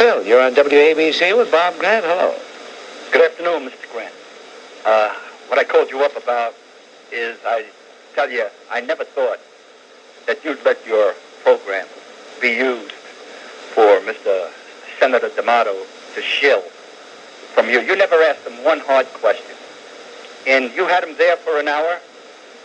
Phil, you're on WABC with Bob Grant. Hello. Good afternoon, Mr. Grant. What I called you up about is, I tell you, I never thought that you'd let your program be used for Mr. Senator D'Amato to shill from you. You never asked him one hard question. And you had him there for an hour,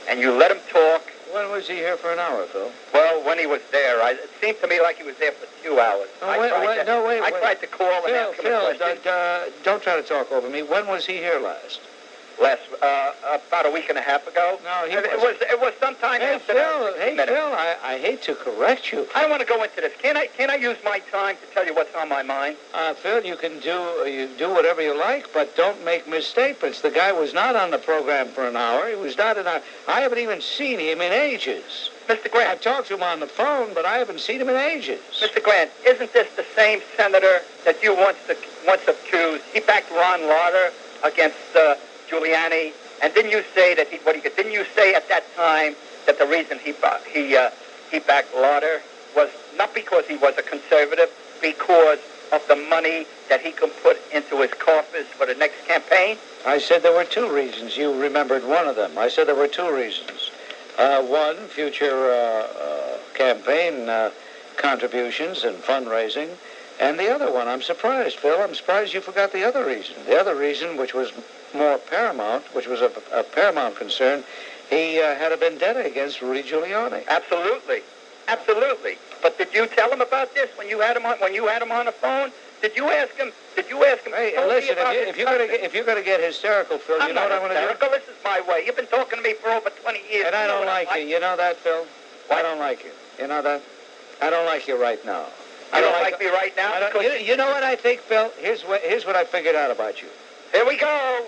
and you let him talk. When was he here for an hour, Phil? Well, when he was there, it seemed to me like he was there for 2 hours. I tried to call and ask him a question. Don't try to talk over me. When was he here last? About a week and a half ago. No, it was sometime after that. Hey, Phil, I hate to correct you. I don't want to go into this. Can I use my time to tell you what's on my mind? Phil, you can do whatever you like, but don't make misstatements. The guy was not on the program for an hour. He was not I haven't even seen him in ages. Mr. Grant. I've talked to him on the phone, but I haven't seen him in ages. Mr. Grant, isn't this the same senator that you once accused? He backed Ron Lauder against Giuliani, and didn't you say that didn't you say at that time that the reason he backed Lauder was not because he was a conservative, because of the money that he could put into his coffers for the next campaign? I said there were two reasons. You remembered one of them. I said there were two reasons. One, future campaign contributions and fundraising, and the other one, I'm surprised, Phil. I'm surprised you forgot the other reason. The other reason, which was more paramount, which was a paramount concern, he had a vendetta against Rudy Giuliani. Absolutely. But did you tell him about this when you had him on the phone? Did you ask him? Hey, listen, if you're gonna get hysterical, Phil, you know what I'm gonna do? This is my way. You've been talking to me for over 20 years. And I don't like you. You know that, Phil? What? I don't like you. You know that? I don't like you right now. You don't like me right now? You know what I think, Phil? Here's what I figured out about you. Here we go.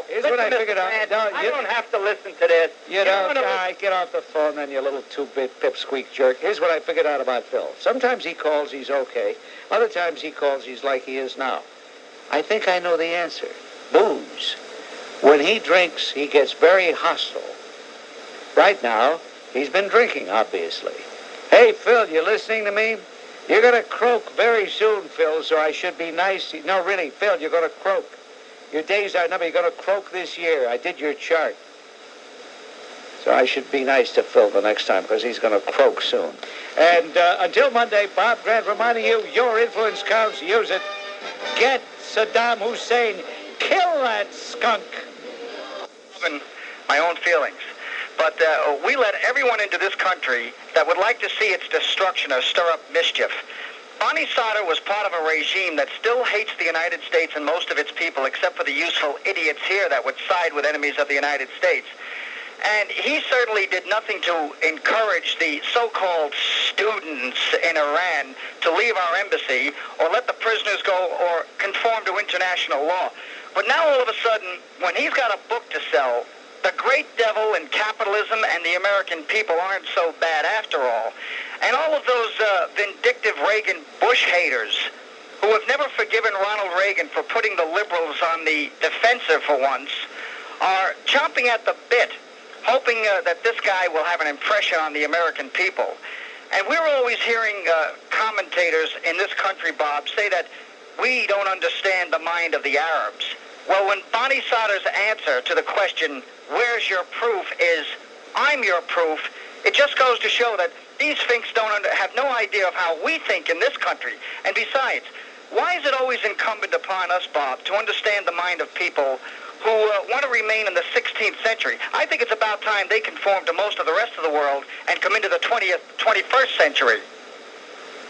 Here's what I figured out. I don't have to listen to this. You don't. Get off the phone, then, you little two-bit pipsqueak jerk. Here's what I figured out about Phil. Sometimes he calls, he's okay. Other times he calls, he's like he is now. I think I know the answer. Booze. When he drinks, he gets very hostile. Right now, he's been drinking, obviously. Hey, Phil, you listening to me? You're going to croak very soon, Phil, so I should be nice. No, really, Phil, you're going to croak. Your days are numbered. You're going to croak this year. I did your chart. So I should be nice to Phil the next time, because he's going to croak soon. And until Monday, Bob Grant reminding you, your influence counts. Use it. Get Saddam Hussein. Kill that skunk. My own feelings. But we let everyone into this country that would like to see its destruction or stir up mischief. Bani-Sadr was part of a regime that still hates the United States and most of its people, except for the useful idiots here that would side with enemies of the United States. And he certainly did nothing to encourage the so-called students in Iran to leave our embassy or let the prisoners go or conform to international law. But now all of a sudden, when he's got a book to sell, the great devil and capitalism and the American people aren't so bad after all. And all of those vindictive Reagan Bush haters who have never forgiven Ronald Reagan for putting the liberals on the defensive for once are chomping at the bit, hoping that this guy will have an impression on the American people. And we're always hearing commentators in this country, Bob, say that we don't understand the mind of the Arabs. Well, when Bani-Sadr's answer to the question, where's your proof, is, I'm your proof, it just goes to show that these finks have no idea of how we think in this country. And besides, why is it always incumbent upon us, Bob, to understand the mind of people who want to remain in the 16th century? I think it's about time they conform to most of the rest of the world and come into the 21st century.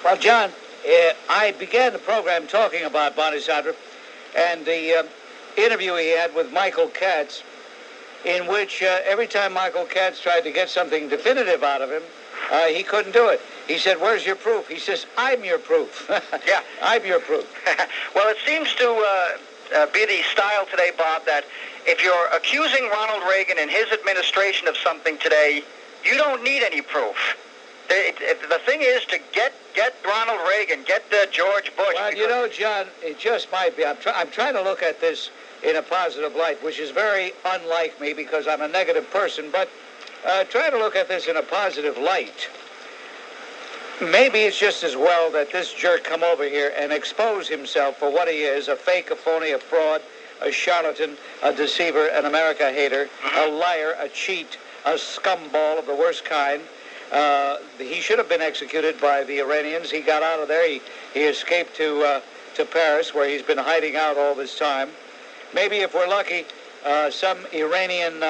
Well, John, I began the program talking about Bani-Sadr and the interview he had with Michael Katz, in which every time Michael Katz tried to get something definitive out of him, he couldn't do it. He said, where's your proof? He says, I'm your proof. Yeah. I'm your proof. Well, it seems to be the style today, Bob, that if you're accusing Ronald Reagan and his administration of something today, you don't need any proof. The thing is to get Ronald Reagan, get George Bush. Well, you know, John, it just might be. I'm trying to look at this in a positive light, which is very unlike me because I'm a negative person, but try to look at this in a positive light. Maybe it's just as well that this jerk come over here and expose himself for what he is, a fake, a phony, a fraud, a charlatan, a deceiver, an America hater, a liar, a cheat, a scumball of the worst kind. He should have been executed by the Iranians. He got out of there. He escaped to Paris, where he's been hiding out all this time. Maybe if we're lucky, some Iranian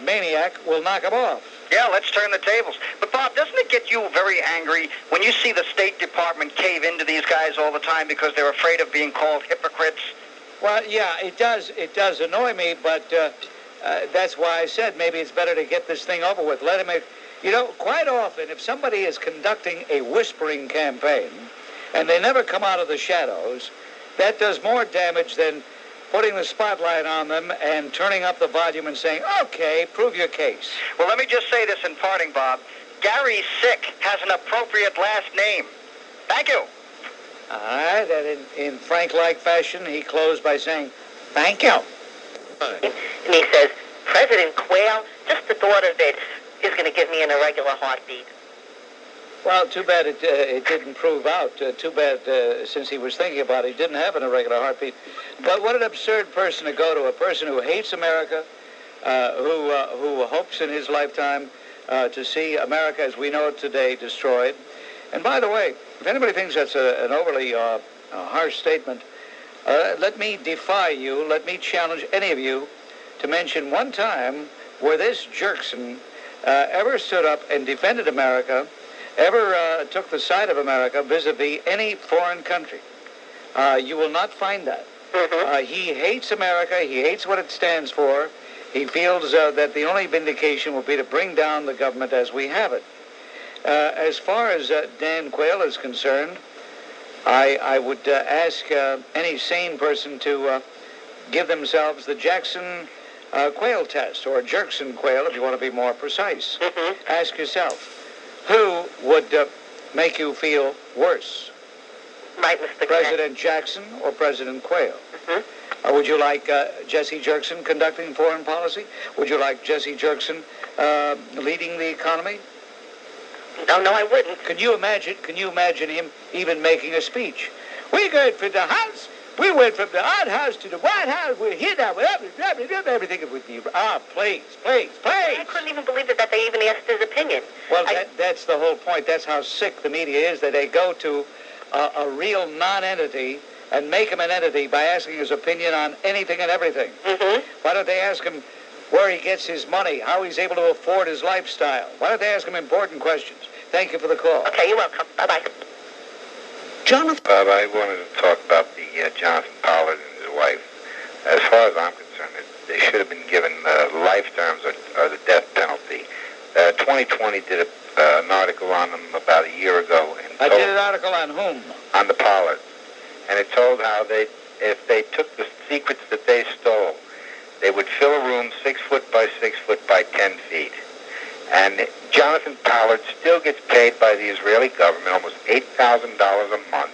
maniac will knock him off. Yeah, let's turn the tables. But, Bob, doesn't it get you very angry when you see the State Department cave into these guys all the time because they're afraid of being called hypocrites? Well, yeah, it does. It does annoy me, but that's why I said maybe it's better to get this thing over with. Let him... You know, quite often, if somebody is conducting a whispering campaign and they never come out of the shadows, that does more damage than putting the spotlight on them and turning up the volume and saying, okay, prove your case. Well, let me just say this in parting, Bob. Gary Sick has an appropriate last name. Thank you. All right, and in Frank-like fashion, he closed by saying, thank you. And he says, President Quayle, just the thought of it is going to give me an irregular heartbeat. Well, too bad it didn't prove out. Too bad, since he was thinking about it, he didn't have an irregular heartbeat. But what an absurd person to go to, a person who hates America, who hopes in his lifetime to see America as we know it today destroyed. And by the way, if anybody thinks that's an overly harsh statement, let me defy you, let me challenge any of you to mention one time where this Jerkson ever stood up and defended America, ever took the side of America vis-a-vis any foreign country. You will not find that. He hates America. He hates what it stands for. He feels that the only vindication will be to bring down the government as we have it. As far as Dan Quayle is concerned, I would ask any sane person to give themselves the Jackson-Quayle test, or Jackson-Quayle if you want to be more precise. Ask yourself, who would make you feel worse? Right, Mr. President Jackson or President Quayle? Would you like Jesse Jerkson conducting foreign policy? Would you like Jesse Jerkson leading the economy? No, I wouldn't. Can you imagine him even making a speech? We go from the house. We went from the White House to the White House. We're here now. Everything with you. Please. I couldn't even believe that they even asked his opinion. Well, that's the whole point. That's how sick the media is, that they go to a real non-entity and make him an entity by asking his opinion on anything and everything. Why don't they ask him where he gets his money, how he's able to afford his lifestyle? Why don't they ask him important questions? Thank you for the call. Okay, you're welcome. Bye-bye. Jonathan? Bob, I wanted to talk about the Jonathan Pollard and his wife. As far as I'm concerned, they should have been given life terms or the death penalty. 2020 did an article on them about a year ago. I did an article on whom? On the Pollards. And it told how if they took the secrets that they stole, they would fill a room 6 foot by 6 foot by 10 feet. And Jonathan Pollard still gets paid by the Israeli government almost $8,000 a month.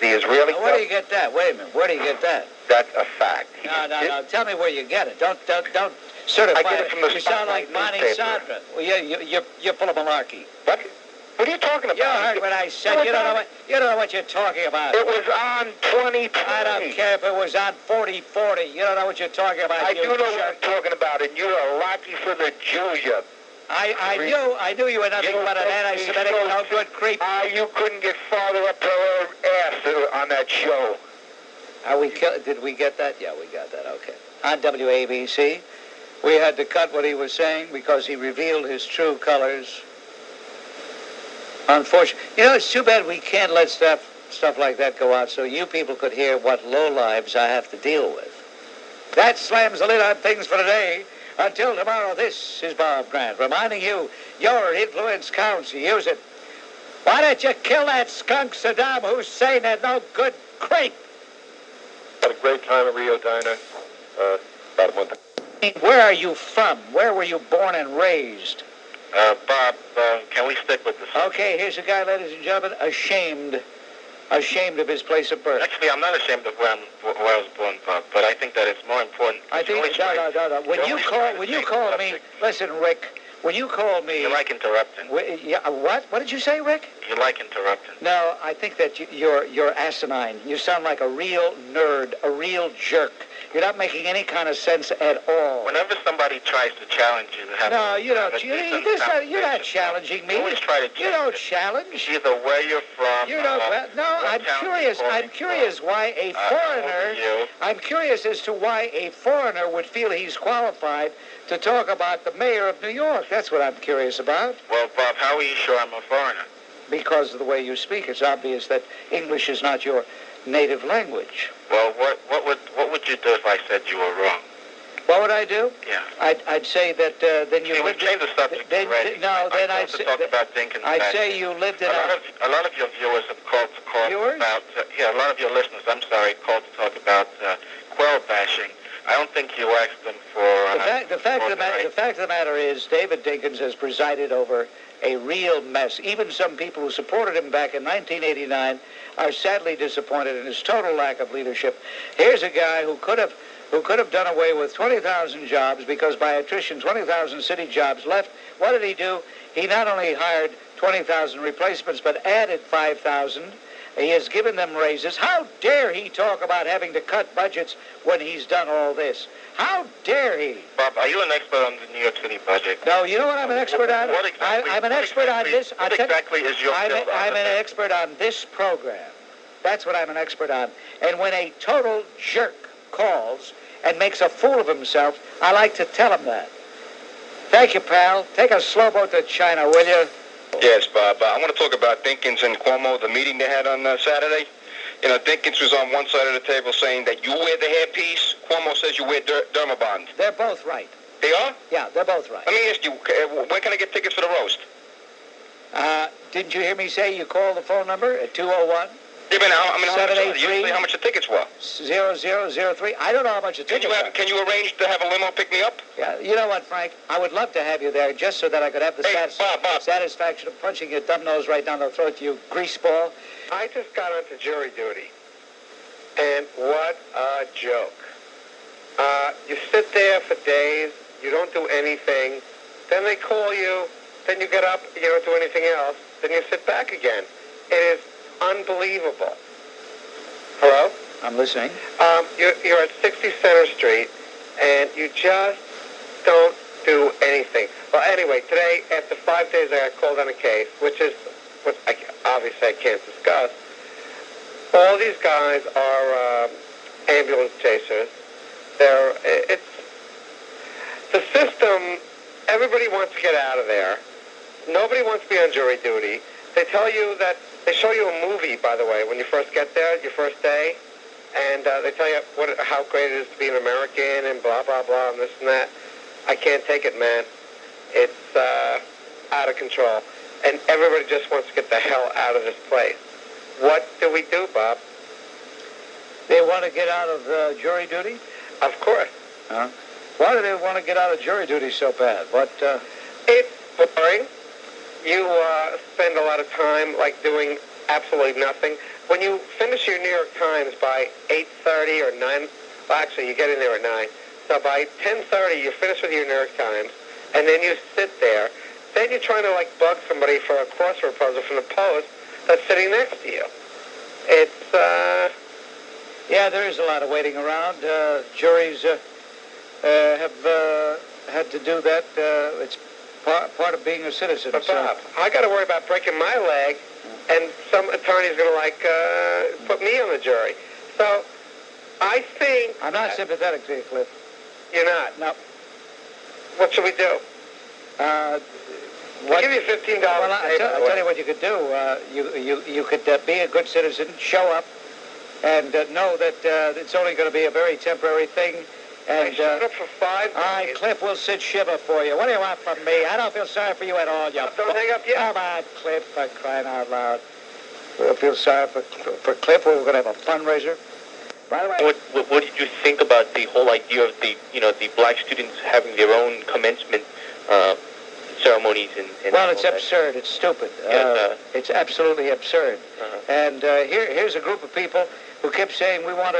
The Israeli government... Where do you get that? Wait a minute. Where do you get that? That's a fact. No. Tell me where you get it. Don't certify I get it from the You sound like Bani-Sadr. Well, you're full of malarkey. What are you talking about? You heard what I said. You don't know what you're talking about. It was on 2020. I don't care if it was on 4040. You don't know what you're talking about. I do know what I'm talking about, and you're a lackey for the Jews, you... I knew you were nothing but an anti-Semitic, no good creep. You couldn't get farther up her ass on that show. Did we get that? Yeah, we got that. Okay. On WABC, we had to cut what he was saying because he revealed his true colors. Unfortunately, it's too bad we can't let stuff like that go out so you people could hear what lowlives I have to deal with. That slams the lid on things for today. Until tomorrow, this is Bob Grant reminding you your influence counts. Use it. Why don't you kill that skunk Saddam Hussein, that no good creep? Had a great time at Rio Diner about a month ago. Where are you from? Where were you born and raised? Bob, can we stick with this? Okay, here's a guy, ladies and gentlemen, ashamed of his place of birth. Actually, I'm not ashamed of where I was born, Bob, but I think that it's more important. I think no. When you call me, listen, Rick. when you called me... You like interrupting. What? What did you say, Rick? You like interrupting. No, I think that you're asinine. You sound like a real nerd, a real jerk. You're not making any kind of sense at all. Whenever somebody tries to challenge you... No, you don't. You're not challenging me. You always try to... You don't challenge. Either where you're from... You don't... No, I'm curious. I'm curious why a foreigner... I'm curious as to why a foreigner would feel he's qualified to talk about the mayor of New York. That's what I'm curious about. Well, Bob, how are you sure I'm a foreigner? Because of the way you speak. It's obvious that English is not your native language. Well, what would you do if I said you were wrong? What would I do? Yeah. I'd say that then you lived... We've changed the subject already. No, then I'd say... talk about Dinkins. I'd say you lived in a lot of your viewers have called viewers? About... a lot of your listeners, I'm sorry, called to talk about quail bashing. I don't think you asked them for... The fact of the matter is, David Dinkins has presided over a real mess. Even some people who supported him back in 1989 are sadly disappointed in his total lack of leadership. Here's a guy who could have done away with 20,000 jobs because by attrition 20,000 city jobs left. What did he do? He not only hired 20,000 replacements but added 5,000. He has given them raises. How dare he talk about having to cut budgets when he's done all this? How dare he? Bob, are you an expert on the New York City budget? No, you know what I'm an expert on? What exactly, I'm an expert on this. What exactly is your field? I'm an expert on this program. That's what I'm an expert on. And when a total jerk calls and makes a fool of himself, I like to tell him that. Thank you, pal. Take a slow boat to China, will you? Yes, Bob. I want to talk about Dinkins and Cuomo, the meeting they had on Saturday. You know, Dinkins was on one side of the table saying that you wear the hairpiece. Cuomo says you wear dermabond. They're both right. They are? Yeah, they're both right. Let me ask you, when can I get tickets for the roast? Didn't you hear me say you call the phone number at 201? Yeah, but how much 783 how much the tickets were? 0003. I don't know how much the tickets are. Can you arrange to have a limo pick me up? Yeah, you know what, Frank? I would love to have you there just so that I could have the satisfaction of punching your dumb nose right down the throat, you greaseball. I just got onto jury duty, and what a joke. You sit there for days, you don't do anything, then they call you, then you get up, you don't do anything else, then you sit back again. It is unbelievable. Hello? I'm listening. You're at 60 Center Street, and you just don't do anything. Well, anyway, today, after 5 days, I got called on a case, which obviously I can't discuss. All these guys are ambulance chasers. It's the system. Everybody wants to get out of there. Nobody wants to be on jury duty. They tell you that they show you a movie, by the way, when you first get there, your first day, and they tell you how great it is to be an American and blah blah blah and this and that. I can't take it, man. It's out of control, and everybody just wants to get the hell out of this place. What do we do, Bob? They want to get out of jury duty? Of course. Huh? Why do they want to get out of jury duty so bad? It's boring. You spend a lot of time doing absolutely nothing. When you finish your New York Times by 8:30 or 9, well, actually you get in there at 9. So by 10:30 you finish with your New York Times, and then you sit there. Then you're trying to bug somebody for a crossword puzzle from the Post that's sitting next to you. It's yeah, there is a lot of waiting around. Juries have had to do that. It's part of being a citizen. But Bob, I got to worry about breaking my leg, and some attorney's going to put me on the jury. So I think I'm not sympathetic to you, Cliff. You're not? No. What should we do? I'll give you $15. Well, I'll tell you what you could do. You could be a good citizen, show up, and know that it's only going to be a very temporary thing. And I showed up for 5 days. All right, Cliff, we'll sit shiver for you. What do you want from me? I don't feel sorry for you at all. Don't hang up yet. Come on, Cliff, for crying out loud. We'll feel sorry for Cliff. We're going to have a fundraiser. By the way, what did you think about the whole idea of the black students having their own commencement ceremonies and well, it's absurd. It's stupid. It's absolutely absurd. And here's a group of people who kept saying we want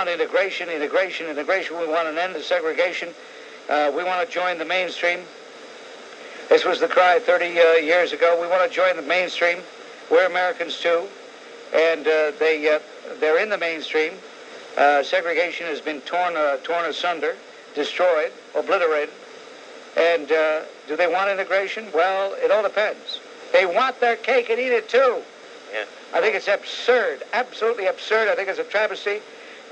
integration. We want an end to segregation. We want to join the mainstream. This was the cry 30 years ago. We want to join the mainstream. We're Americans too, and they're in the mainstream. Segregation has been torn asunder, destroyed, obliterated. And do they want integration? Well, it all depends. They want their cake and eat it too. Yeah. I think it's absurd, absolutely absurd. I think it's a travesty.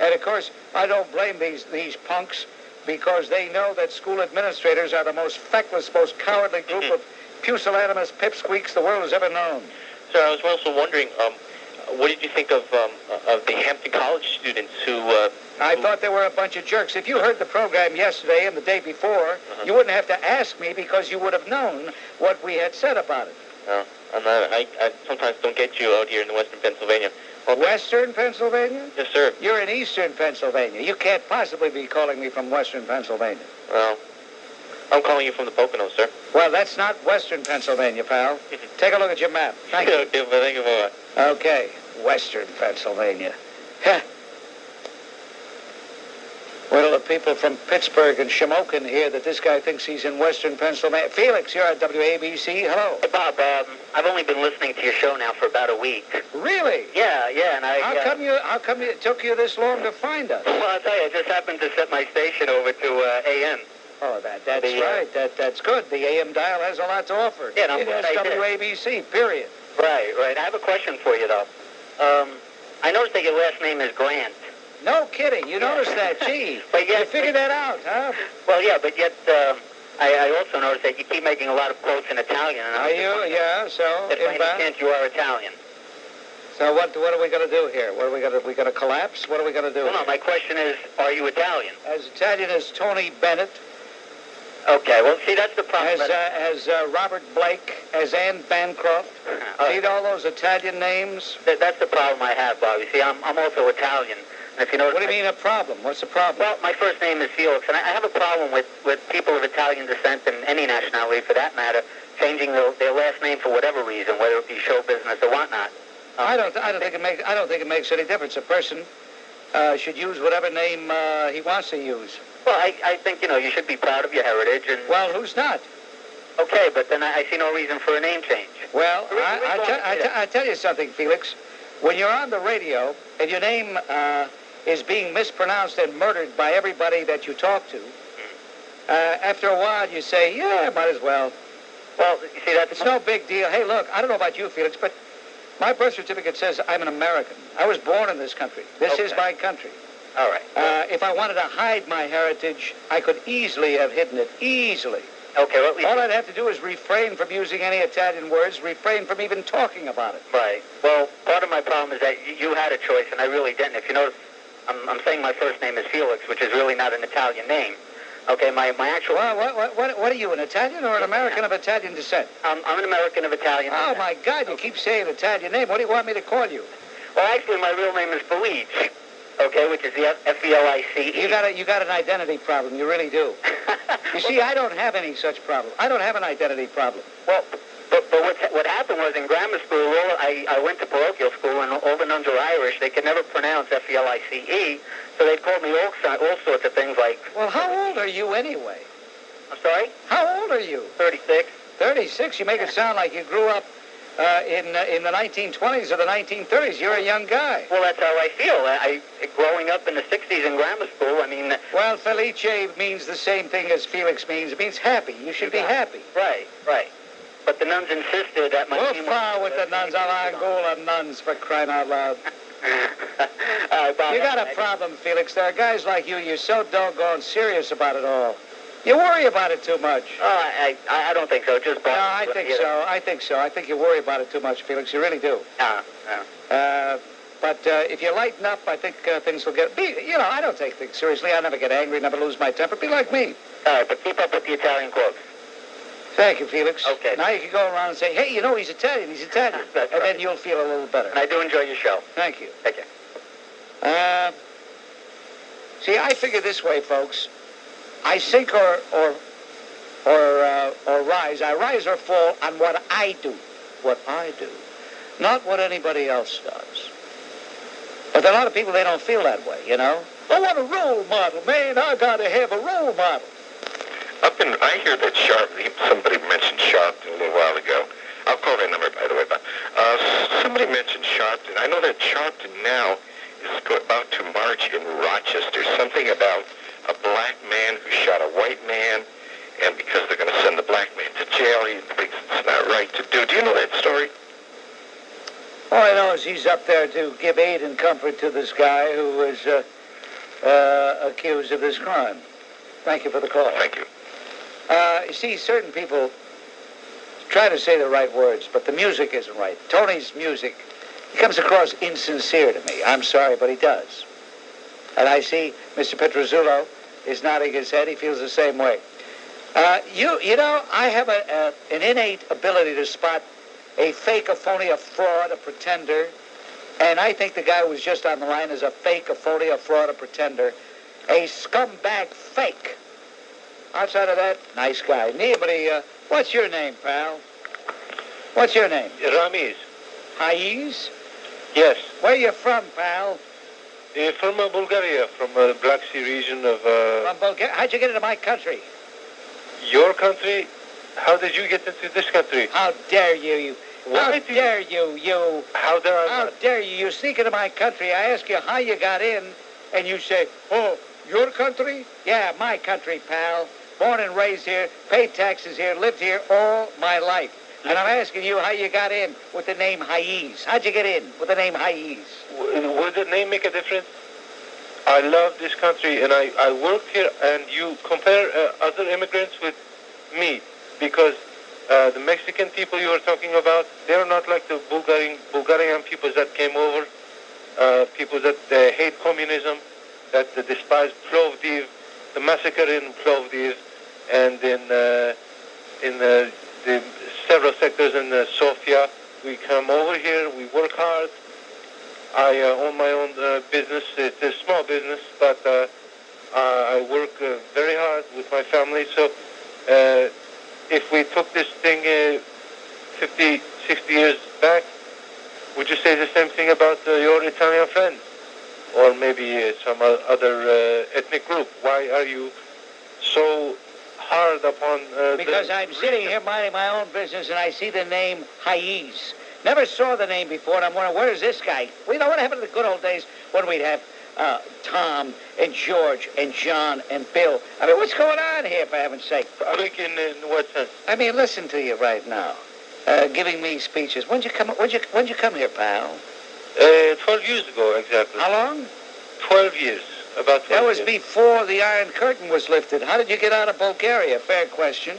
And of course, I don't blame these punks, because they know that school administrators are the most feckless, most cowardly group of pusillanimous pipsqueaks the world has ever known. Sir, I was also wondering, what did you think of the Hampton College students who... I thought they were a bunch of jerks. If you heard the program yesterday and the day before, you wouldn't have to ask me, because you would have known what we had said about it. I sometimes don't get you out here in Western Pennsylvania. Well, Western Pennsylvania? Yes, sir. You're in Eastern Pennsylvania. You can't possibly be calling me from Western Pennsylvania. Well, I'm calling you from the Poconos, sir. Well, that's not Western Pennsylvania, pal. Take a look at your map. Thank you. Okay, well, thank you for that. Okay, Western Pennsylvania. Heh. Well, the people from Pittsburgh and Shamokin hear that this guy thinks he's in Western Pennsylvania. Felix, you're at WABC. Hello. Hey, Bob, I've only been listening to your show now for about a week. Really? Yeah, and How come it took you this long to find us? Well, I'll tell you, I just happened to set my station over to AM. Oh, that's right. That's good. The AM dial has a lot to offer. Yeah, no, it has WABC, period. Right. I have a question for you, though. I noticed that your last name is Grant. No kidding. You noticed that. Gee. But yet, you figured that out, huh? Well, yeah, but yet I also noticed that you keep making a lot of quotes in Italian. And are you? Yeah, so? If by any chance you are Italian. So what are we going to do here? What are we going to collapse? What are we going to do? Well, no, my question is, are you Italian? As Italian as Tony Bennett. Okay, well, see, that's the problem. As Robert Blake, as Anne Bancroft. See all those Italian names? That's the problem I have, Bob. You see, I'm also Italian. If you notice, what do you mean a problem? What's the problem? Well, my first name is Felix, and I have a problem with people of Italian descent and any nationality, for that matter, changing their last name for whatever reason, whether it be show business or whatnot. I don't think it makes any difference. A person should use whatever name he wants to use. Well, I think you should be proud of your heritage. And well, who's not? Okay, but then I see no reason for a name change. Well, I tell you something, Felix. When you're on the radio and your name is being mispronounced and murdered by everybody that you talk to, after a while you say, yeah, might as well. Well, you see, it's no big deal. Hey, look, I don't know about you, Felix, but my birth certificate says I'm an American. I was born in this country. This is my country. All right. If I wanted to hide my heritage, I could easily have hidden it. Easily. Okay, well, all I'd have to do is refrain from using any Italian words, refrain from even talking about it. Right. Well, part of my problem is that you had a choice, and I really didn't. If you notice, I'm saying my first name is Felix, which is really not an Italian name. Okay, my actual... Well, what are you, an Italian or an American of Italian descent? I'm an American of Italian descent. Oh, my God, you keep saying Italian name. What do you want me to call you? Well, actually, my real name is Felice. Okay, which is the F-E-L-I-C-E. You got an identity problem. You really do. You see, I don't have any such problem. I don't have an identity problem. Well, but what happened was in grammar school, I went to parochial school, and all the nuns were Irish. They could never pronounce F-E-L-I-C-E, so they called me all sorts of things like... Well, how old are you anyway? I'm sorry? How old are you? 36. 36? You make it sound like you grew up in the 1920s or the 1930s. You're a young guy. Well, that's how I feel. Growing up in the 60s in grammar school, I mean... Well, Felice means the same thing as Felix means. It means happy. You should be happy. Right. But the nuns insisted that my name... far with the nuns. Angola nuns, for crying out loud. You got a problem, Felix. There are guys like you. You're so doggone serious about it all. You worry about it too much. Oh, I don't think so. Just no, I think so. I think so. I think you worry about it too much, Felix. You really do. But if you lighten up, I think things will get... I don't take things seriously. I never get angry, never lose my temper. Be like me. All right, but keep up with the Italian quotes. Thank you, Felix. Okay. Now you can go around and say, hey, he's Italian. He's Italian. That's and right. then you'll feel a little better. And I do enjoy your show. Thank you. Take care. See, I figure this way, folks. I sink or rise. I rise or fall on what I do. What I do. Not what anybody else does. But there are a lot of people, they don't feel that way, I want a role model, man. I got to have a role model. I hear that somebody mentioned Sharpton a little while ago. I'll call that number, by the way. But somebody mentioned Sharpton. I know that Sharpton now is about to march in Rochester. Something about a black man who shot a white man, and because they're going to send the black man to jail, he thinks it's not right to do. Do you know that story? All I know is he's up there to give aid and comfort to this guy who was accused of this crime. Thank you for the call. Thank you. You see, certain people try to say the right words, but the music isn't right. Tony's music, he comes across insincere to me. I'm sorry, but he does. And I see Mr. Petrozzullo is nodding his head. He feels the same way. You know, I have an innate ability to spot a fake, a phony, a fraud, a pretender. And I think the guy who was just on the line is a fake, a phony, a fraud, a pretender. A scumbag fake. Outside of that, nice guy. Anybody, what's your name, pal? What's your name? Ramiz. Haiz? Yes. Where you from, pal? From Bulgaria, from the Black Sea region of... From Bulgaria? How'd you get into my country? Your country? How did you get into this country? How dare you? How dare you? How dare I? How dare you? You sneak into my country. I ask you how you got in, and you say, oh, your country? Yeah, my country, pal. Born and raised here, paid taxes here, lived here all my life. And I'm asking you how you got in with the name Haiz. How'd you get in with the name Haiz? Would the name make a difference? I love this country, and I worked here, and you compare other immigrants with me, because the Mexican people you were talking about, they're not like the Bulgarian people that came over, people that hate communism, that despise Plovdiv, the massacre in Plovdiv, and in the several sectors in Sofia. We come over here, we work hard. I own my own business. It's a small business, but I work very hard with my family. So if we took this thing 50, 60 years back, would you say the same thing about your Italian friends? Or maybe some other ethnic group? Why are you so hard upon because I'm sitting here minding my own business, and I see the name Haiz. Never saw the name before, and I'm wondering, where is this guy? We know what happened in the good old days when we'd have Tom and George and John and Bill. I mean, what's going on here, for heaven's sake? Quick in what sense? I mean, listen to you right now, giving me speeches. When'd you come here, pal? 12 years ago, exactly. How long? 12 years. About 12 That was years. before the Iron Curtain was lifted. How did you get out of Bulgaria? Fair question.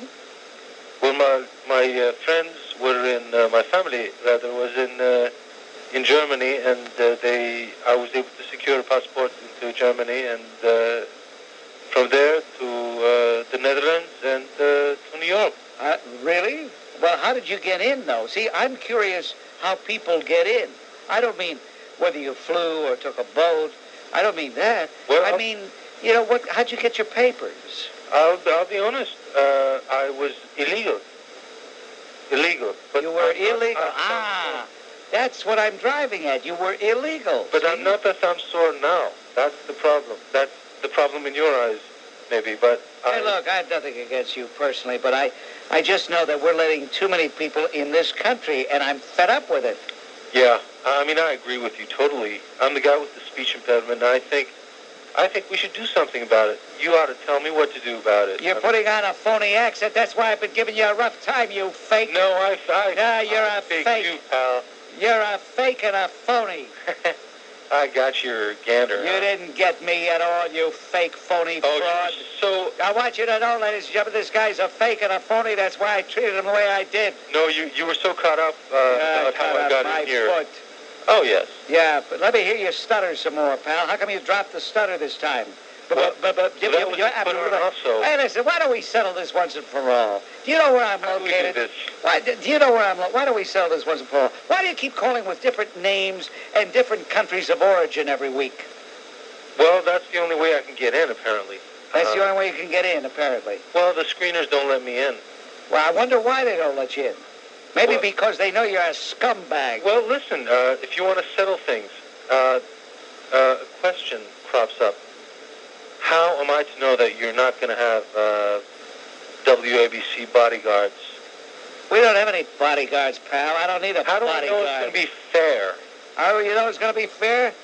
Well, my friends were in my family rather was in Germany, and I was able to secure a passport into Germany, and from there to the Netherlands and to New York. Really? Well, how did you get in, though? See, I'm curious how people get in. I don't mean whether you flew or took a boat. I don't mean that. Well, I mean, you know, how'd you get your papers? I'll be honest. I was illegal. But You were illegal? That's what I'm driving at. You were illegal. But see? I'm not that I'm sore now. That's the problem. That's the problem in your eyes, maybe. But Hey, look, I have nothing against you personally, but I just know that we're letting too many people in this country, and I'm fed up with it. Yeah, I mean, I agree with you totally. I'm the guy with the speech impediment, and I think we should do something about it. You ought to tell me what to do about it. You're putting on a phony accent. That's why I've been giving you a rough time, you fake. No, No, you're a fake. You, pal. You're a fake and a phony. I got your gander. You didn't get me at all, you fake, phony fraud. So I want you to know, ladies and gentlemen, this guy's a fake and a phony. That's why I treated him the way I did. No, you were so caught up about how I got in here. Foot. Oh, yes. Yeah, but let me hear you stutter some more, pal. How come you dropped the stutter this time? Hey, listen, why don't we settle this once and for all? Do you know where I'm located? Do you know where I'm located? Why don't we settle this once and for all? Why do you keep calling with different names and different countries of origin every week? Well, that's the only way I can get in, apparently. That's the only way you can get in, apparently. Well, the screeners don't let me in. Well, I wonder why they don't let you in. Maybe because they know you're a scumbag. Well, listen, if you want to settle things, a question crops up. How am I to know that you're not going to have WABC bodyguards. We don't have any bodyguards, pal. I don't need a How do I bodyguard. know it's going to be fair? How do you know it's going to be fair?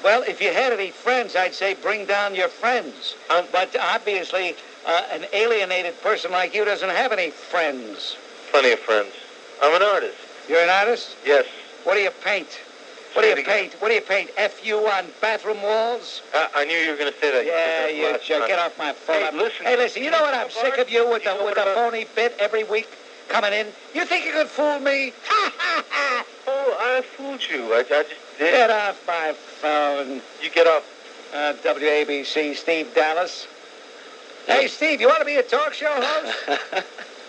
Well, if you had any friends, I'd say bring down your friends. But obviously, an alienated person like you doesn't have any friends. Plenty of friends. I'm an artist. You're an artist? Yes. What do you paint? What do you paint? What do you paint? FU on bathroom walls? I knew you were going to say that. Yeah, you jerk. Get off my phone. Hey, listen, you know what? I'm sick of you with the phony bit every week coming in. You think you could fool me? Ha, ha, ha. Oh, I fooled you. I just did. Get off my phone. You get off. WABC, Steve Dallas. Hey, Steve, you want to be a talk show host?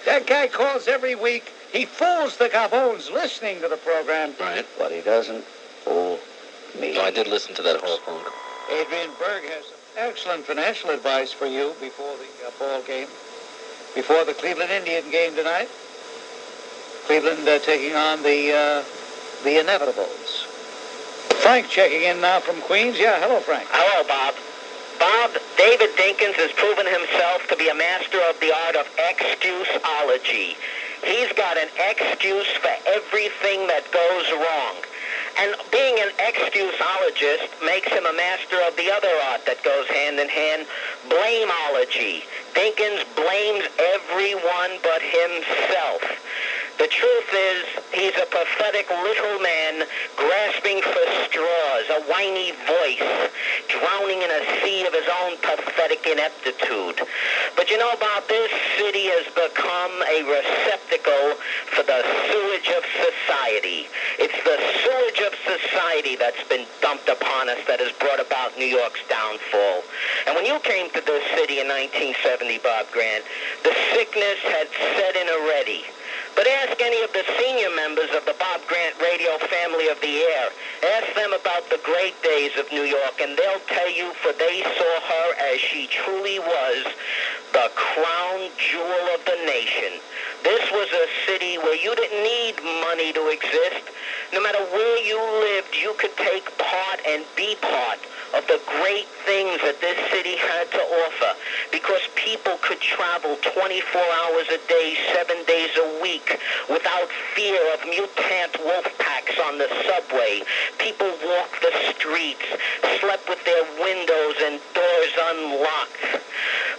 That guy calls every week. He fools the Gabones listening to the program. Right. But he doesn't fool me. No, I did listen to that whole phone call. Adrian Berg has some excellent financial advice for you before the ball game. Before the Cleveland Indian game tonight. Cleveland taking on the Inevitables. Frank checking in now from Queens. Yeah, hello, Frank. Hello, Bob. Bob, David Dinkins has proven himself to be a master of the art of excuseology. He's got an excuse for everything that goes wrong. And being an excuseologist makes him a master of the other art that goes hand in hand, blameology. Dinkins blames everyone but himself. The truth is, he's a pathetic little man grasping for straws, a whiny voice, drowning in a sea of his own pathetic ineptitude. But you know, Bob, this city has become a receptacle for the sewage of society. It's the sewage of society that's been dumped upon us that has brought about New York's downfall. And when you came to this city in 1970, Bob Grant, the sickness had set in already. But ask any of the senior members of the Bob Grant radio family of the air. Ask them about the great days of New York, and they'll tell you, for they saw her as she truly was, the crown jewel of the nation. This was a city where you didn't need money to exist. No matter where you lived, you could take part and be part of the great things that this city had to offer, because people could travel 24 hours a day, 7 days a week, without fear of mutant wolf packs on the subway. People walked the streets, slept with their windows and doors unlocked.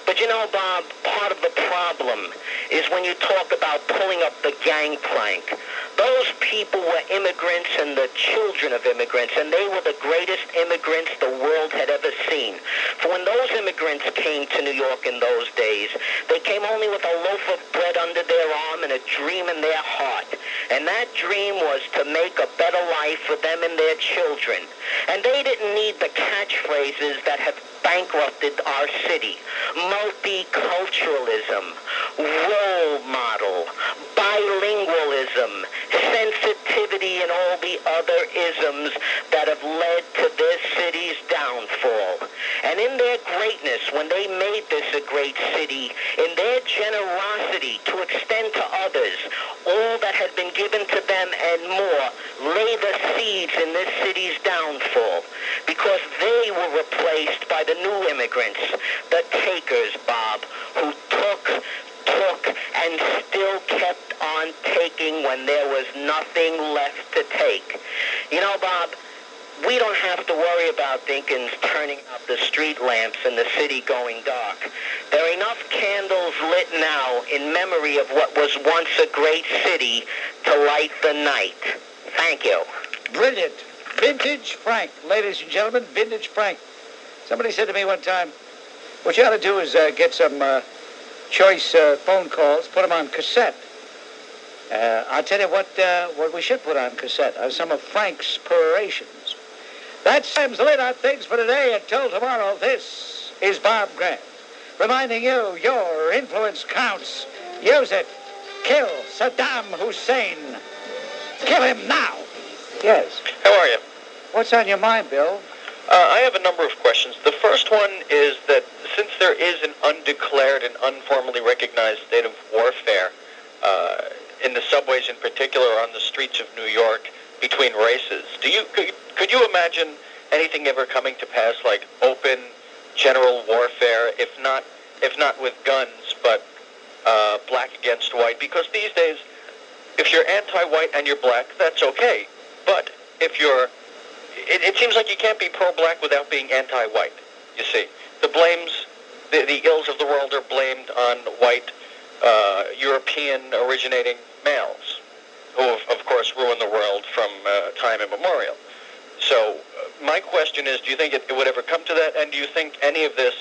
But you know, Bob, part of the problem is when you talk about pulling up the gangplank. Those people were immigrants and the children of immigrants, and they were the greatest immigrants the world had ever seen. For when those immigrants came to New York in those days, they came only with a loaf of bread under their arm and a dream in their heart. And that dream was to make a better life for them and their children. And they didn't need the catchphrases that have bankrupted our city. Multiculturalism, role model, bilingualism, sensitivity, and all the other isms that have led to this city's downfall. And in their greatness, when they made this a great city, in their generosity to extend to others all that had been given to them and more, lay the seeds in this city's downfall, because they were replaced by the new immigrants, the takers, Bob, who took, and still kept on taking when there was nothing left to take. You know, Bob, we don't have to worry about Dinkins turning out the street lamps and the city going dark. There are enough candles lit now in memory of what was once a great city to light the night. Thank you. Brilliant. Vintage Frank. Ladies and gentlemen, Vintage Frank. Somebody said to me one time, what you ought to do is get some choice phone calls, put them on cassette. I'll tell you what we should put on cassette are some of Frank's perorations. That's Sam's Lit on Things for today. Until tomorrow, this is Bob Grant, reminding you your influence counts. Use it. Kill Saddam Hussein. Kill him now. Yes. How are you? What's on your mind, Bill? I have a number of questions. The first one is that since there is an undeclared and unformally recognized state of warfare in the subways in particular, on the streets of New York, between races, could you imagine anything ever coming to pass like open general warfare, if not with guns, but black against white, because these days, if you're anti-white and you're black, that's okay. But if you're, it seems like you can't be pro-black without being anti-white, you see. The blames, the ills of the world are blamed on white, European-originating males, who have, of course, ruined the world from time immemorial. So my question is, do you think it would ever come to that, and do you think any of this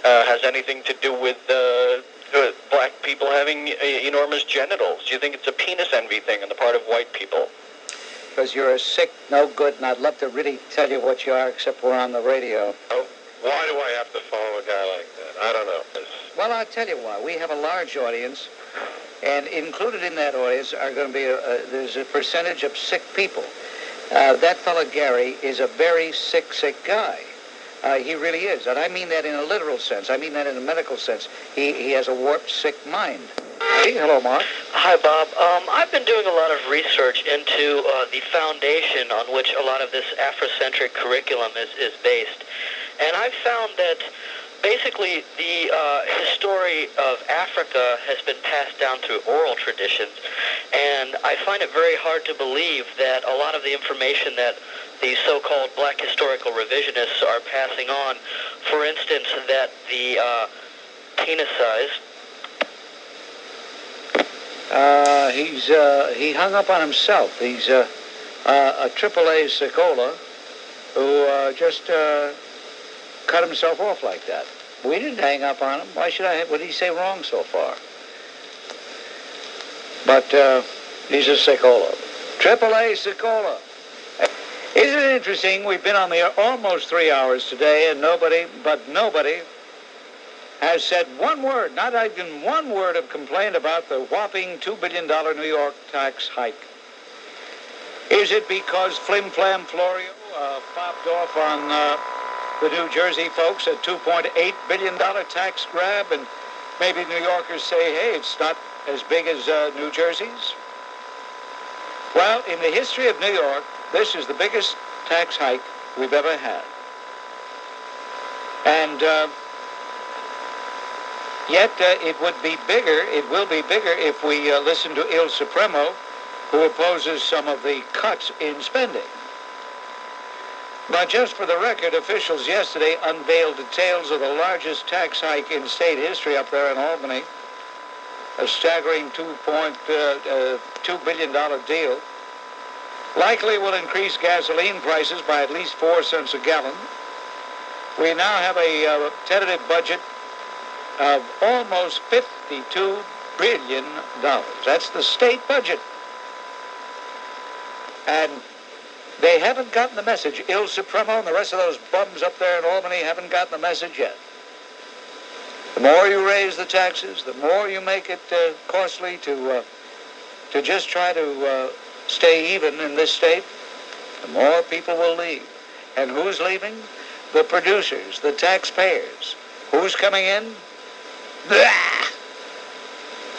has anything to do with black people having enormous genitals? Do you think it's a penis envy thing on the part of white people? Because you're a sick, no good, and I'd love to really tell you what you are, except we're on the radio. Oh, why do I have to follow a guy like that? I don't know. Well, I'll tell you why. We have a large audience, and included in that audience are going to be, there's a percentage of sick people. That fella Gary is a very sick guy. He really is. And I mean that in a literal sense. I mean that in a medical sense. He has a warped, sick mind. Hey, hello, Mark. Hi, Bob. I've been doing a lot of research into the foundation on which a lot of this Afrocentric curriculum is based. And I've found that basically the history of Africa has been passed down through oral traditions. And I find it very hard to believe that a lot of the information that the so-called black historical revisionists are passing on, for instance, that the penis size... he hung up on himself. He's a AAA sickola who just cut himself off like that. We didn't hang up on him. Why should I? What did he say wrong so far? But he's a sickola. AAA sickola. Isn't it interesting? We've been on the air almost 3 hours today, and nobody has said one word, not even one word of complaint about the whopping $2 billion New York tax hike. Is it because Flim Flam Florio popped off on the New Jersey folks a $2.8 billion tax grab, and maybe New Yorkers say, hey, it's not as big as New Jersey's? Well, in the history of New York, this is the biggest tax hike we've ever had. And yet it would be bigger, it will be bigger if we listen to Il Supremo, who opposes some of the cuts in spending. But just for the record, officials yesterday unveiled details of the largest tax hike in state history up there in Albany, a staggering $2 billion deal. Likely will increase gasoline prices by at least 4 cents a gallon. We now have a tentative budget of almost $52 billion. That's the state budget. And they haven't gotten the message. Il Supremo and the rest of those bums up there in Albany haven't gotten the message yet. The more you raise the taxes, the more you make it costly to just try to stay even in this state, the more people will leave. And who's leaving? The producers, the taxpayers. Who's coming in? Blah!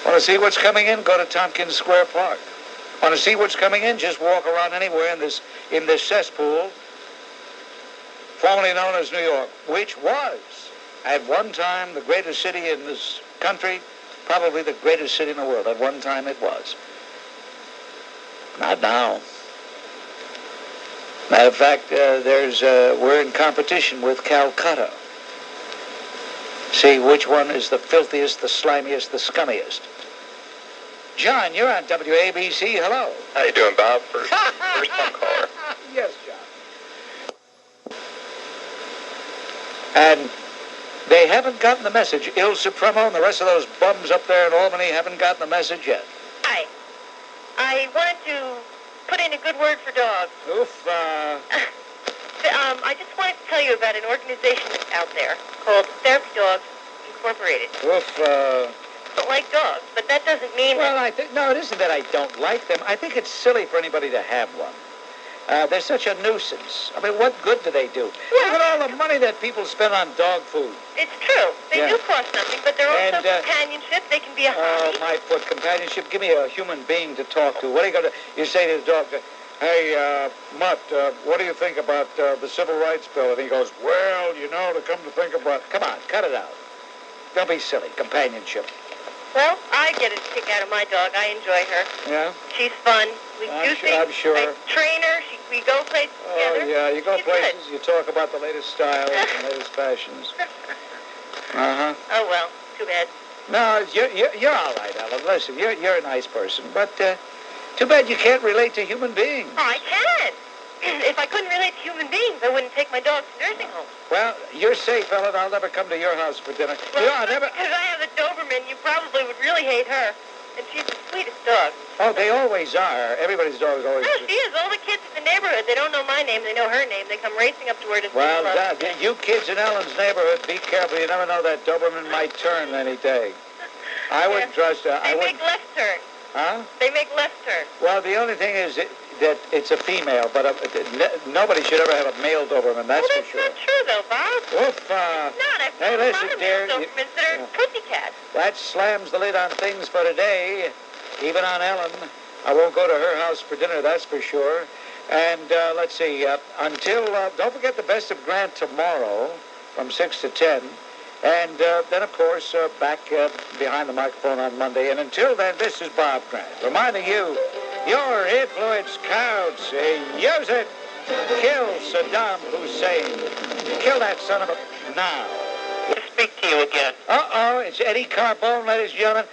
Want to see what's coming in? Go to Tompkins Square Park. Want to see what's coming in? Just walk around anywhere in this cesspool, formerly known as New York, which was at one time the greatest city in this country, probably the greatest city in the world. At one time it was. Not now. Matter of fact, we're in competition with Calcutta. See which one is the filthiest, the slimiest, the scummiest. John, you're on WABC. Hello. How you doing, Bob? First time caller. Yes, John. And they haven't gotten the message. Il Supremo and the rest of those bums up there in Albany haven't gotten the message yet. Hi. I wanted to put in a good word for dogs. Oof. I just wanted to tell you about an organization out there called Therapy Dogs Incorporated. Oof. I don't like dogs, but that doesn't mean Well, no, it isn't that I don't like them. I think it's silly for anybody to have one. They're such a nuisance. I mean, what good do they do? Look at all the money that people spend on dog food. It's true. They do cost nothing, but they're also companionship. They can be a hobby. Oh, my foot, companionship. Give me a human being to talk to. What are you going to... You say to the dog, hey, Mutt, what do you think about the Civil Rights Bill? And he goes, well, to come to think about... Come on, cut it out. Don't be silly. Companionship. Well, I get a kick out of my dog. I enjoy her. Yeah? She's fun. We do things. I'm sure. I train her. We go places together. Oh, yeah, you go She's places, good. you talk about the latest styles and latest fashions. Uh-huh. Oh, well, too bad. No, you're all right, Ellen. Listen, you're a nice person, but too bad you can't relate to human beings. Oh, I can. If I couldn't relate to human beings, I wouldn't take my dog to nursing home. Well, you're safe, Ellen. I'll never come to your house for dinner. Well, You know, I never... because I have a Doberman, you probably would really hate her. And she's the sweetest dog. Oh, they always are. Everybody's dog is always... No, she is. All the kids in the neighborhood, they don't know my name. They know her name. They come racing up to her to say Well, hello. you kids in Ellen's neighborhood, be careful. You never know, that Doberman might turn any day. I wouldn't trust her. They make left turns. Huh? They make left turns. Well, the only thing is that it's a female, but nobody should ever have a male Doberman, that's for sure. That's not true, though, Bob. Oof, It's not. I've hey, seen listen, a lot of dear, male Dobermans that are pussycats. That slams the lid on things for today, even on Ellen. I won't go to her house for dinner, that's for sure. And let's see, until, don't forget the Best of Grant tomorrow from 6 to 10. And then, of course, back behind the microphone on Monday. And until then, this is Bob Grant, reminding you, your influence counts. Use it. Kill Saddam Hussein. Kill that son of a... now. To speak to you again. Uh-oh, it's Eddie Carbone, ladies and gentlemen.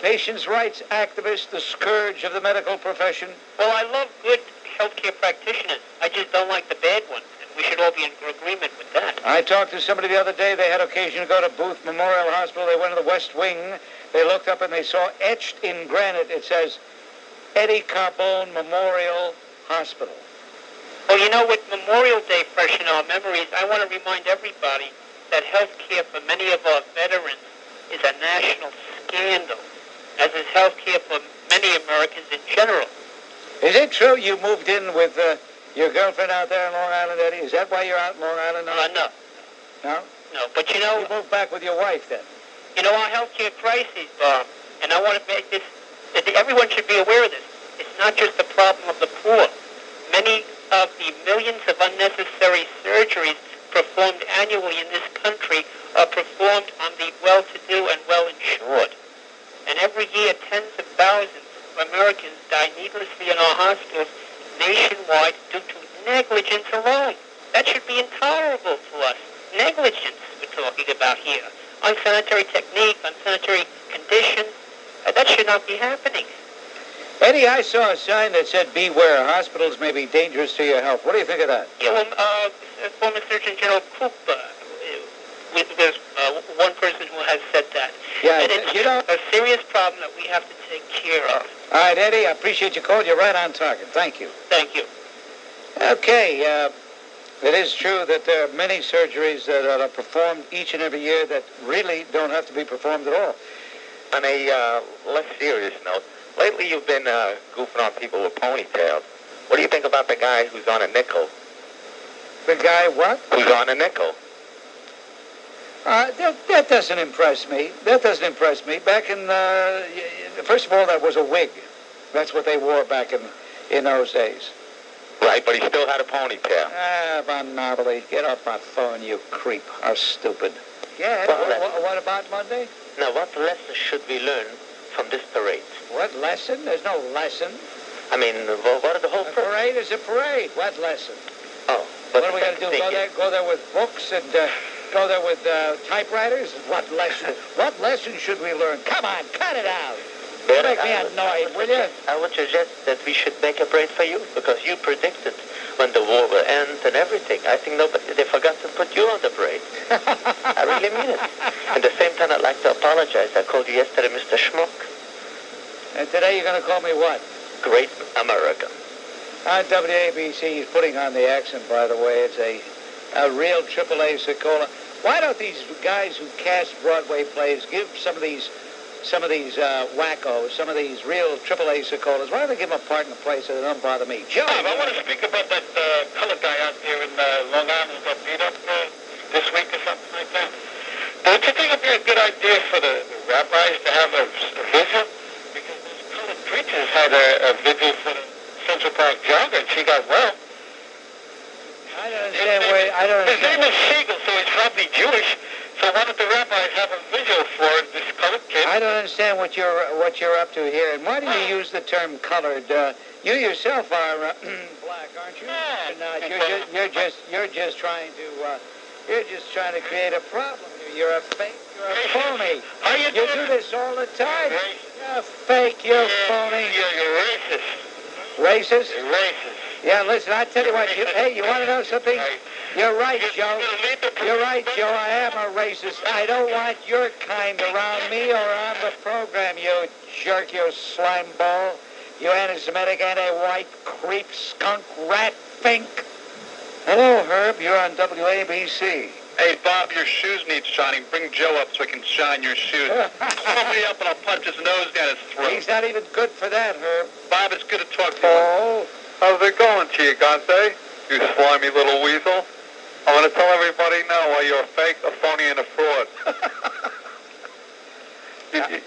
Patients' rights activist, the scourge of the medical profession. Well, I love good healthcare practitioners. I just don't like the bad ones. We should all be in agreement with that. I talked to somebody the other day. They had occasion to go to Booth Memorial Hospital. They went to the West Wing. They looked up and they saw etched in granite, it says, Eddie Carbone Memorial Hospital. Well, you know, with Memorial Day fresh in our memories, I want to remind everybody that health care for many of our veterans is a national scandal, as is health care for many Americans in general. Is it true you moved in with your girlfriend out there in Long Island, Eddie? Is that why you're out in Long Island now? No. No? No, but you know... You moved back with your wife then? You know, our healthcare crisis, Bob, and I want to make this... Everyone should be aware of this. It's not just the problem of the poor. Many of the millions of unnecessary surgeries performed annually in this country are performed on the well-to-do and well-insured. And every year, tens of thousands of Americans die needlessly in our hospitals nationwide due to negligence alone. That should be intolerable to us. Negligence we're talking about here. Unsanitary technique, unsanitary conditions. That should not be happening. Eddie, I saw a sign that said, beware, hospitals may be dangerous to your health. What do you think of that? Yeah, well, former Surgeon General Coop was one person who has said that. Yeah, and it's a serious problem that we have to take care of. All right, Eddie, I appreciate your call. You're right on target. Thank you. Thank you. Okay, it is true that there are many surgeries that are performed each and every year that really don't have to be performed at all. On a less serious note, lately you've been goofing on people with ponytails. What do you think about the guy who's on a nickel? The guy what? Who's on a nickel. That doesn't impress me. That doesn't impress me. Back in, first of all, that was a wig. That's what they wore back in those days. Right, but he still had a ponytail. Von Novelty, get off my phone, you creep. How stupid. Yeah, what about Monday? Now, what lesson should we learn from this parade? What lesson? There's no lesson. I mean, what are the whole... A parade is a parade. What lesson? Oh, what are we going to do? Go there with books and go there with typewriters? What lesson? What lesson should we learn? Come on, cut it out. Don't make me annoyed, will you? I would suggest that we should make a parade for you, because you predicted when the war will end and everything. I think they forgot to put you on the parade. I really mean it. At the same time, I'd like to apologize. I called you yesterday Mr. Schmuck. And today you're going to call me what? Great American. WABC is putting on the accent, by the way. It's a real AAA sickola. Why don't these guys who cast Broadway plays give some of these wackos, some of these real AAA sickolas, why don't they give them a part in the play so they don't bother me? Joe! I want to speak about that colored guy out there in Long Island got beat up this week or something like that. Don't you think it would be a good idea for the rabbis to have a vigil? Because those colored preachers had a vigil for the Central Park jogger, and she got well. I don't understand His name is Siegel, so he's probably Jewish. So why don't the rabbis have a vigil for this Okay. I don't understand what you're up to here. And why do you use the term colored? You yourself are black, aren't you? No, you're just trying to create a problem. You're a fake. You're a phony. How you do this all the time. You're fake. You're phony. You're racist. Racist? You're racist. Yeah, listen, I tell you what, you want to know something? You're right, Joe. You're right, Joe. I am a racist. I don't want your kind around me or on the program, you jerk, you slime ball, you anti-Semitic, anti-white, creep, skunk, rat, fink. Hello, Herb. You're on WABC. Hey, Bob, your shoes need shining. Bring Joe up so I can shine your shoes. Call me up and I'll punch his nose down his throat. He's not even good for that, Herb. Bob, it's good to talk to you. Oh, how's it going, Gigante? You slimy little weasel. I want to tell everybody now why you're a fake, a phony, and a fraud.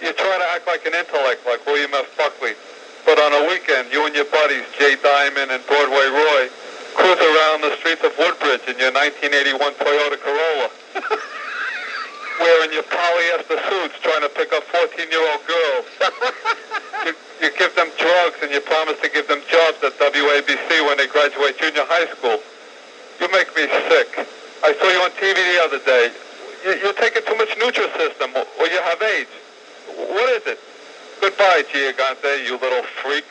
you try to act like an intellect, like William F. Buckley. But on a weekend, you and your buddies, Jay Diamond and Broadway Roy, cruise around the streets of Woodbridge in your 1981 Toyota Corolla, wearing your polyester suits, trying to pick up 14-year-old girls. You give them drugs and you promise to give them jobs at WABC when they graduate junior high school. You make me sick. I saw you on TV the other day. You're taking too much Nutrisystem, or you have AIDS. What is it? Goodbye, Gigante, you little freak.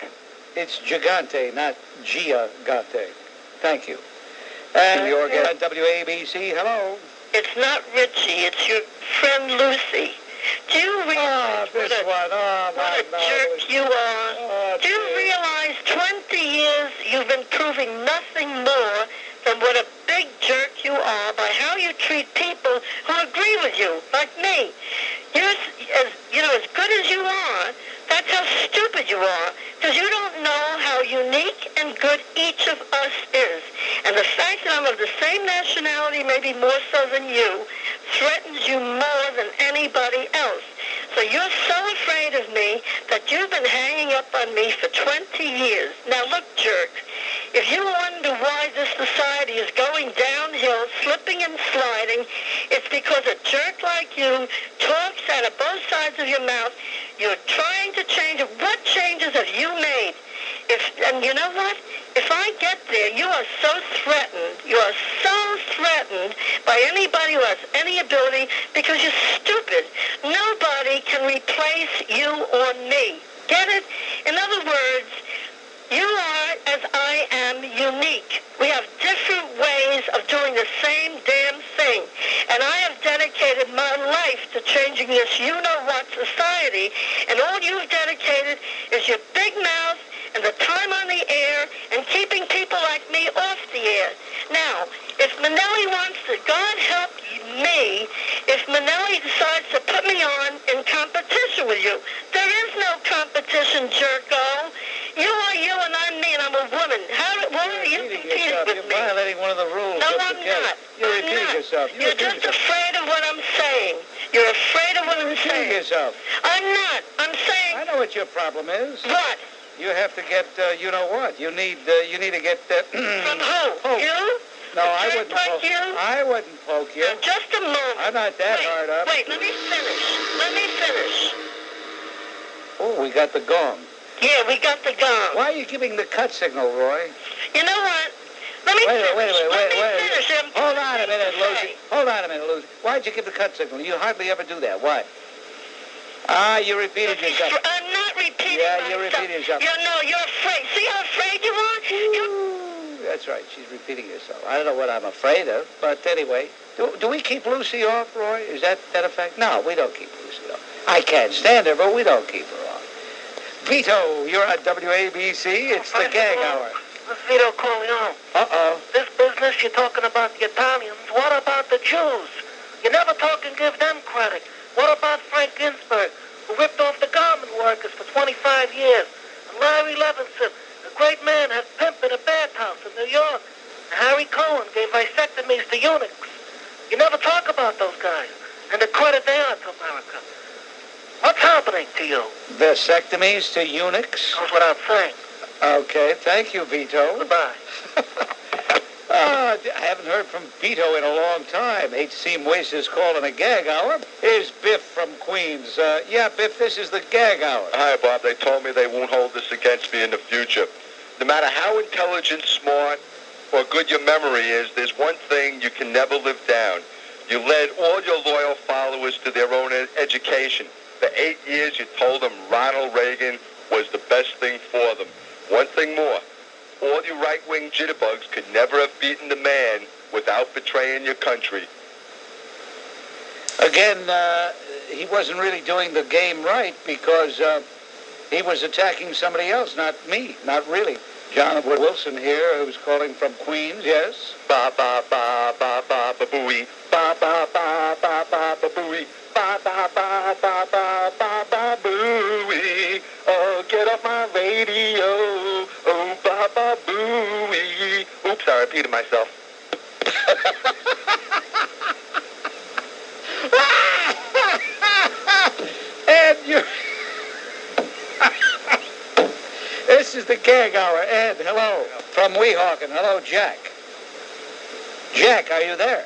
It's Gigante, not Giagante. Thank you. And you're on WABC. Hello. It's not Richie. It's your friend Lucy. Do you realize what a jerk you are? Do you realize 20 years you've been proving nothing more than what a big jerk you are by how you treat people who agree with you, like me? You're as good as you are. That's how stupid you are, because you don't know how unique and good each of us is. And the fact that I'm of the same nationality, maybe more so than you, threatens you more than anybody else. So you're so afraid of me that you've been hanging up on me for 20 years. Now look, jerk, if you wonder why this society is going downhill, slipping and sliding, it's because a jerk like you talks out of both sides of your mouth. You're trying to change it. What changes have you made? And you know what? If I get there, you are so threatened. You are so threatened by anybody who has any ability because you're stupid. Nobody can replace you or me. Get it? In other words, you are, as I am, unique. We have different ways of doing the same damn thing. And I have dedicated my life to changing this you-know-what society. And all you've dedicated is your big mouth and the time on the air and keeping people like me off the air. Now, if Manelli wants to, God help me, if Manelli decides to put me on in competition with you, there is no competition, jerko. You are you and I'm me and I'm a woman. Why are you competing with me? You're violating one of the rules. No, I'm not. You're repeating yourself. You're just afraid of what I'm saying. You're afraid of what I'm saying. Yourself. I'm not. I'm saying... I know what your problem is. What? You have to get, you know what? You need to get... From who? Poke. You? No, I wouldn't like poke you? I wouldn't poke you. Now, just a moment. I'm not that hard up. Wait, let me finish. Oh, we got the gong. Yeah, we got the gong. Why are you giving the cut signal, Roy? You know what? Let me finish. Hold on a minute, Lucy. Hold on a minute, Lucy. Why'd you give the cut signal? You hardly ever do that. Why? You repeated yourself. I'm not repeating myself. Yeah, you repeated yourself. You're afraid. See how afraid you are? That's right. She's repeating herself. I don't know what I'm afraid of, but anyway. Do we keep Lucy off, Roy? Is that a fact? No, we don't keep Lucy off. I can't stand her, but we don't keep her off. Vito, you're at WABC. It's the gag hour. Vito calling on. Uh-oh. This business, you're talking about the Italians. What about the Jews? You never talk and give them credit. What about Frank Ginsberg, who ripped off the garment workers for 25 years? And Larry Levinson, a great man, had pimp in a bathhouse in New York. And Harry Cohen gave vasectomies to eunuchs. You never talk about those guys and the credit they are to America. What's happening to you? Vasectomies to eunuchs? That's what I'm saying. Okay, thank you, Vito. Goodbye. I haven't heard from Vito in a long time. Hate to see him waste his call in a gag hour. Here's Biff from Queens. Yeah, Biff, this is the gag hour. Hi, Bob. They told me they won't hold this against me in the future. No matter how intelligent, smart, or good your memory is, there's one thing you can never live down. You led all your loyal followers to their own education. For 8 years, you told them Ronald Reagan was the best thing for them. One thing more. All you right-wing jitterbugs could never have beaten the man without betraying your country. Again, he wasn't really doing the game right because he was attacking somebody else, not me, not really. John Wilson here, who's calling from Queens, yes? Ba-ba-ba-ba-ba-ba-booey. Ba-ba-ba-ba-ba-ba-booey. Ba-ba-ba-ba-ba-ba-booey. Oh, get off my radio. Oh, ba-ba-booey. Oops, I repeated myself. And you... This is the gag hour. Ed, hello. From Weehawken. Hello, Jack. Jack, are you there?